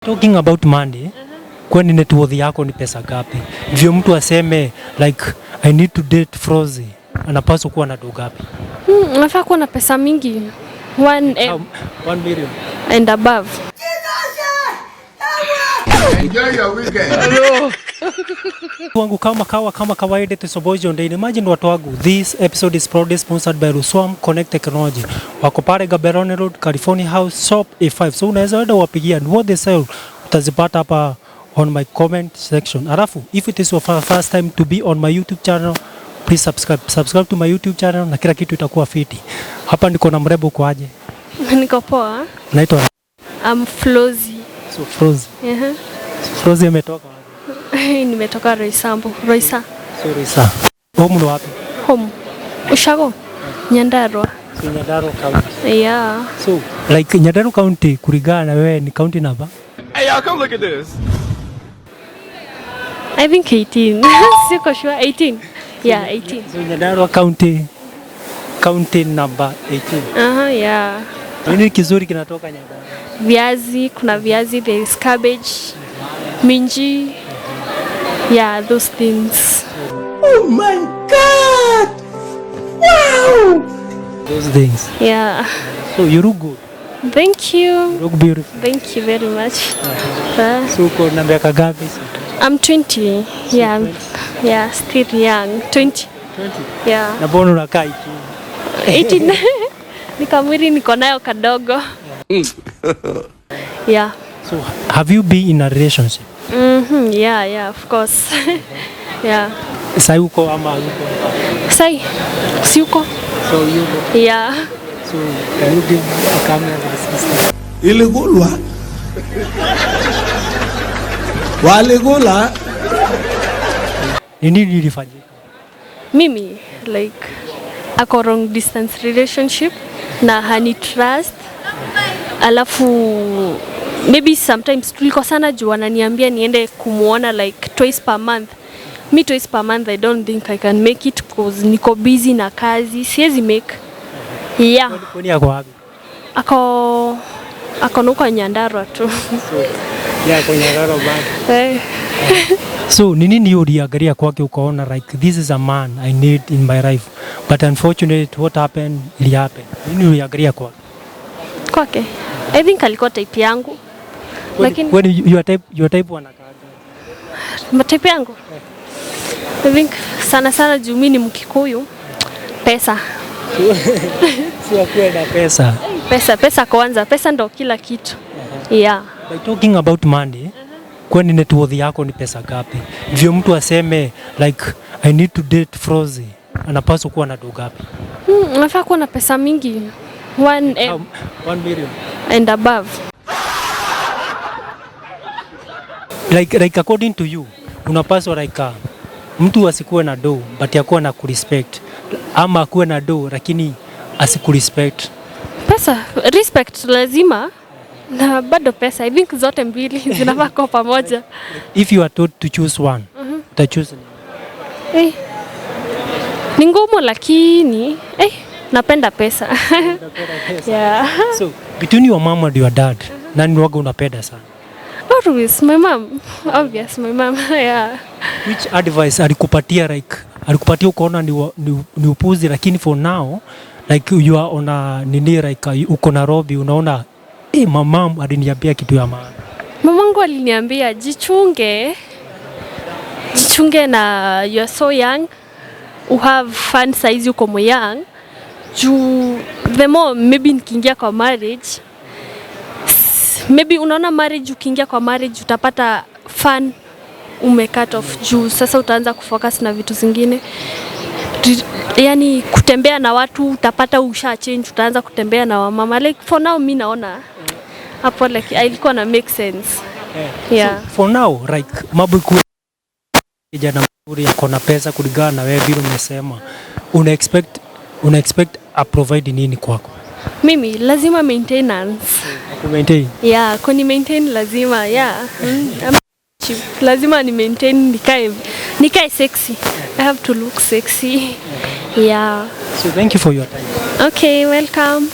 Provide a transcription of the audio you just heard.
Talking about money, kwani net worth yako ni pesa gapi? Ndio mtu aseme like I need to date Frozy, anapaswa kuwa na do gapi? Unafaa kuwa na pesa mingi. 1 million and above. Enjoy your weekend. Hello. Wangu kama kawaida tusoboji on day. Imagine watu wangu, this episode is proudly sponsored by Ruswam Connect Technology. Wako pale Gaborone Road, California House, Shop A5. So unaweza enda wapigia and what they sell utazipata hapa on my comment section. Alafu, if it is your first time to be on my YouTube channel, please subscribe to my YouTube channel na kila kitu itakuwa fiti. Hapa niko na mrembo kwa aje? Niko poa. Naitwa Frozy. So Frozy. Frozy imetoka wapi? Nimetoka Roysa. So Roysa. Home ni wapi? Home. Ushago. Nyandarua. So Nyandarua County. Yeah. So like Nyandarua County kulingana na wewe ni county number? Hey y'all, come look at this. I think 18. Siko sure 18. Yeah, 18. So Nyandarua county number 18. Yeah. Nini kizuri kinatoka Nyandarua? Viazi, kuna viazi, there is cabbage, minji. Yeah, those things. Oh my God! Wow! Those things. Yeah. So you look good. Thank you. You look beautiful. Thank you very much. So uko na miaka gapi? I'm 20. Yeah. Yeah, still young. 20. 20. Yeah. Na mbona unakaa 18. Nikamwili niko nayo kadogo. Yeah. So have you been in a relationship? Yeah, of course. Yeah. Sai uko ama uko? Sai. Si uko? So you go. Yeah. So can you give a camera to the sister? Iligulwa. Waligula. Nini nilifanyika? Mimi like a long distance relationship na hani trust. Alafu maybe sometimes tulikosana juu ananiambia niende kumuona like twice per month. Me twice per month I don't think I can make it cause niko busy na kazi. Siwezi make. Yeah. Kwani yako wapi? Ako nuko Nyandarua tu. So yeah, kwa Nyandarua bado. So nini ndio uliangalia kwake ukaona like this is a man I need in my life, but unfortunately what happened it happened. Nini uliangalia kwake? I think alikuwa type yangu. Lakini when your type wanakaaga. Type yangu? I think sana juu mimi ni Mkikuyu. Pesa. Sio kwa na pesa. Pesa kwanza. Pesa ndo kila kitu. Yeah. By talking about money, kwani net worth yako ni pesa gapi? Ndio mtu aseme like I need to date Frozy, anapaswa kuwa na do gapi? Unafaa kuwa na pesa mingi. 1 million and above. Like according to you, unapaswa like mtu asikuwe na do but yakuwa na kurespect, ama akuwe na do lakini asikurespect. Pesa, respect lazima na bado pesa. I think zote mbili zinafaa kwa pamoja. If you are told to choose one, uta choose ni ngumu lakini napenda pesa. Yeah. So between your mom and your dad, nani waga unapenda sana? Always my mom. Obvious my mom. Yeah. Which advice alikupatia like ukaona ni upuzi, lakini for now like you are on a nini like uko Nairobi unaona mama aliniambia kitu ya maana. Mamangu aliniambia jichunge na you are so young, you have fun size uko young. Juu the more maybe nikiingia kwa marriage, maybe unaona marriage ukiingia kwa marriage utapata fun cut off juu sasa utaanza kufocus na vitu zingine. Yani kutembea na watu utapata usha change, utaanza kutembea na wamama. Like for now mimi naona hapo like ilikuwa na make sense. Yeah. So, for now like mabuku kijana mzuri yako na pesa kulingana na wewe vile umesema, una expect a provide nini kwako? Mimi lazima maintenance. Maintain. Yeah, kuni maintain lazima. Yeah. Lazima ni maintain nikae sexy. I have to look sexy. Yeah. So thank you for your time. Okay, welcome.